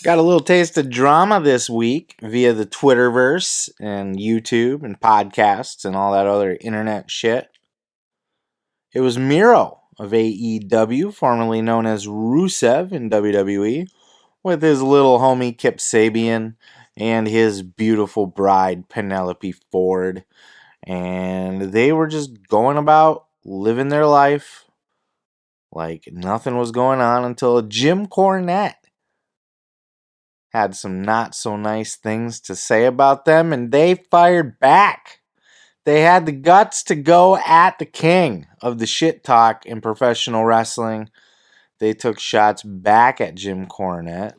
Got a little taste of drama this week via the Twitterverse and YouTube and podcasts and all that other internet shit. It was Miro of AEW, formerly known as Rusev in WWE, with his little homie Kip Sabian and his beautiful bride Penelope Ford. And they were just going about living their life like nothing was going on until Jim Cornette had some not so nice things to say about them, and they fired back. They had the guts to go at the king of the shit talk in professional wrestling. They took shots back at Jim Cornette,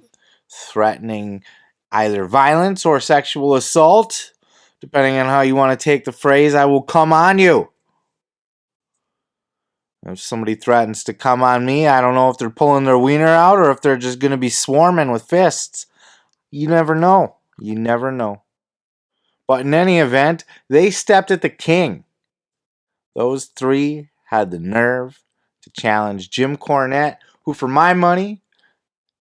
threatening either violence or sexual assault, depending on how you want to take the phrase. I will come on you. If somebody threatens to come on me, I don't know if they're pulling their wiener out or if they're just going to be swarming with fists. You never know. You never know. But in any event, they stepped at the king. Those three had the nerve to challenge Jim Cornette, who, for my money,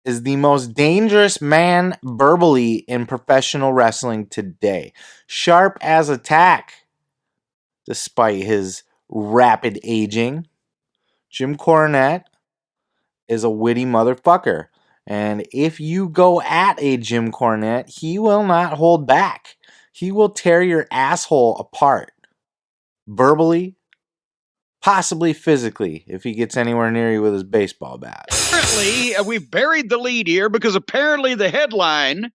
is the most dangerous man verbally in professional wrestling today. Sharp as a tack, despite his rapid aging. Jim Cornette is a witty motherfucker. And if you go at a Jim Cornette, he will not hold back. He will tear your asshole apart. Verbally, possibly physically, if he gets anywhere near you with his baseball bat. Apparently, we've buried the lead here because apparently the headline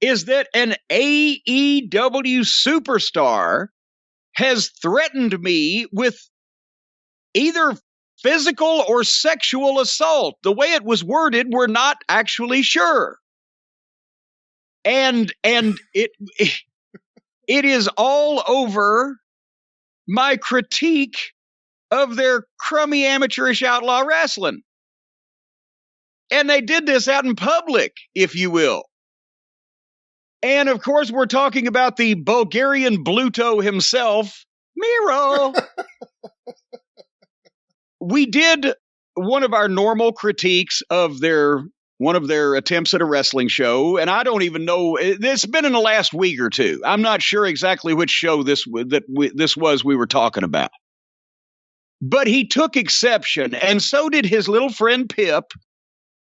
is that an AEW superstar has threatened me with either physical or sexual assault. The way it was worded, we're not actually sure. And it is all over my critique of their crummy amateurish outlaw wrestling. And they did this out in public, if you will. And of course, we're talking about the Bulgarian Bluto himself, Miro. We did one of our normal critiques of one of their attempts at a wrestling show, and I don't even know. It's been in the last week or two. I'm not sure exactly which show this was we were talking about. But he took exception, and so did his little friend Pip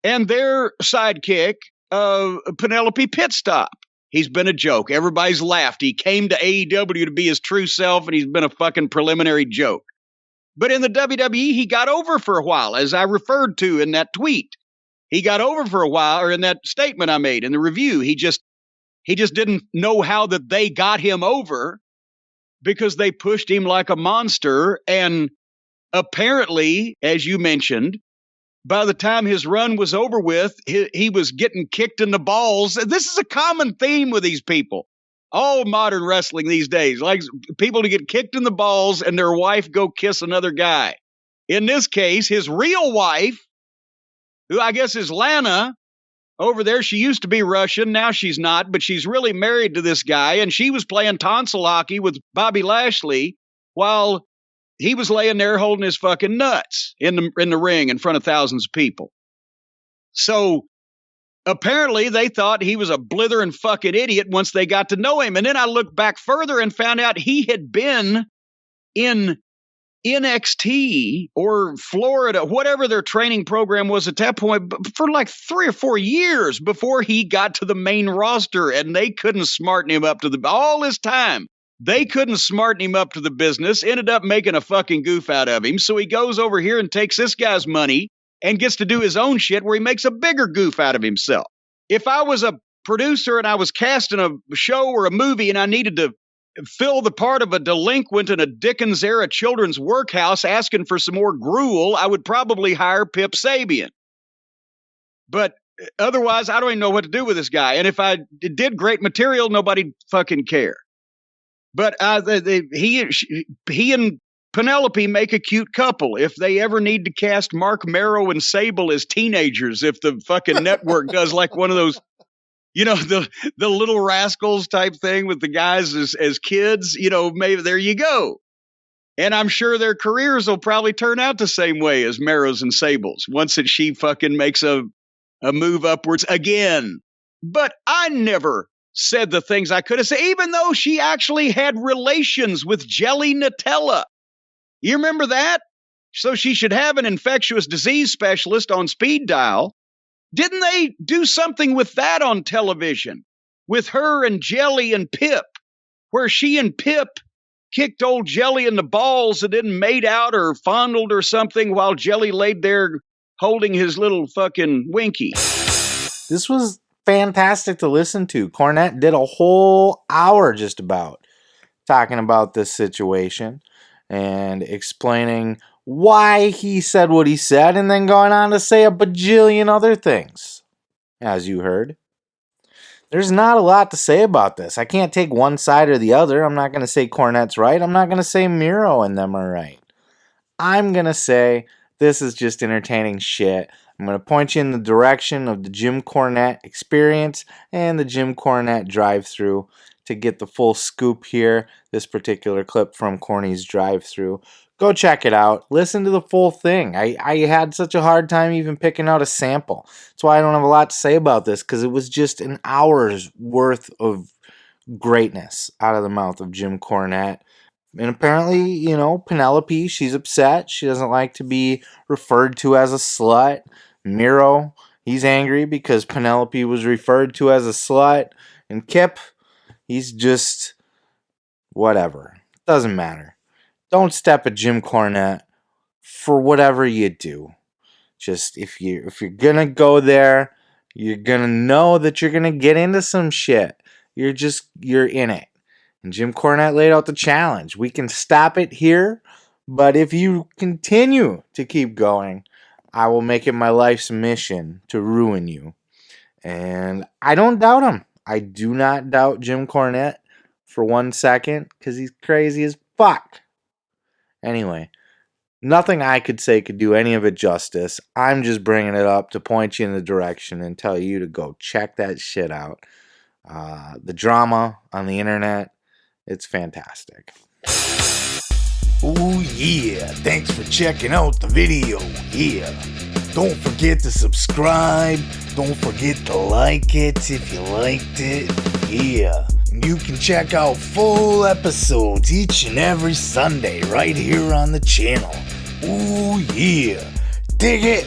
and their sidekick, Penelope Pitstop. He's been a joke. Everybody's laughed. He came to AEW to be his true self, and he's been a fucking preliminary joke. But in the WWE, he got over for a while, as I referred to in that tweet. He got over for a while, or in that statement I made in the review. He just didn't know how that they got him over because they pushed him like a monster. And apparently, as you mentioned, by the time his run was over with, he was getting kicked in the balls. This is a common theme with these people. All modern wrestling these days, like people to get kicked in the balls and their wife go kiss another guy. In this case, his real wife, who I guess is Lana, over there, she used to be Russian. Now she's not, but she's really married to this guy. And she was playing tonsil hockey with Bobby Lashley while he was laying there holding his fucking nuts in the ring in front of thousands of people. So apparently they thought he was a blithering fucking idiot once they got to know him. And then I looked back further and found out he had been in NXT or Florida, whatever their training program was at that point, for like 3 or 4 years before he got to the main roster. And they couldn't smarten him up to all this time. They couldn't smarten him up to the business, ended up making a fucking goof out of him. So he goes over here and takes this guy's money and gets to do his own shit where he makes a bigger goof out of himself. If I was a producer and I was casting a show or a movie and I needed to fill the part of a delinquent in a Dickens-era children's workhouse asking for some more gruel, I would probably hire Kip Sabian. But otherwise, I don't even know what to do with this guy. And if I did great material, nobody'd fucking care. But he and Penelope make a cute couple. If they ever need to cast Mark Mero and Sable as teenagers, if the fucking network does like one of those, you know, the Little Rascals type thing with the guys as kids, you know, maybe there you go. And I'm sure their careers will probably turn out the same way as Mero's and Sable's once she fucking makes a a move upwards again. But I never said the things I could have said, even though she actually had relations with Jelly Nutella. You remember that? So she should have an infectious disease specialist on speed dial. Didn't they do something with that on television? With her and Jelly and Pip, where she and Pip kicked old Jelly in the balls and then made out or fondled or something while Jelly laid there holding his little fucking Winky. This was fantastic to listen to. Cornette did a whole hour just about talking about this situation and explaining why he said what he said and then going on to say a bajillion other things, as you heard. There's not a lot to say about this. I can't take one side or the other. I'm not going to say Cornette's right. I'm not going to say Miro and them are right. I'm going to say this is just entertaining shit. I'm going to point you in the direction of the Jim Cornette experience and the Jim Cornette drive-thru to get the full scoop here. This particular clip from Corny's drive-thru. Go check it out. Listen to the full thing. I had such a hard time even picking out a sample. That's why I don't have a lot to say about this, because it was just an hour's worth of greatness out of the mouth of Jim Cornette. And apparently, Penelope, she's upset. She doesn't like to be referred to as a slut. Miro, he's angry because Penelope was referred to as a slut. And Kip, he's just whatever. Doesn't matter. Don't step at Jim Cornette for whatever you do. Just if you're gonna go there, you're gonna know that you're gonna get into some shit. You're in it. And Jim Cornette laid out the challenge. We can stop it here, but if you continue to keep going, I will make it my life's mission to ruin you. And I don't doubt him. I do not doubt Jim Cornette for 1 second, because he's crazy as fuck. Anyway, nothing I could say could do any of it justice. I'm just bringing it up to point you in the direction and tell you to go check that shit out. The drama on the internet, it's fantastic. Oh yeah, thanks for checking out the video. Yeah, don't forget to subscribe. Don't forget to like it if you liked it. Yeah, and you can check out full episodes each and every Sunday right here on the channel. Oh yeah, dig it.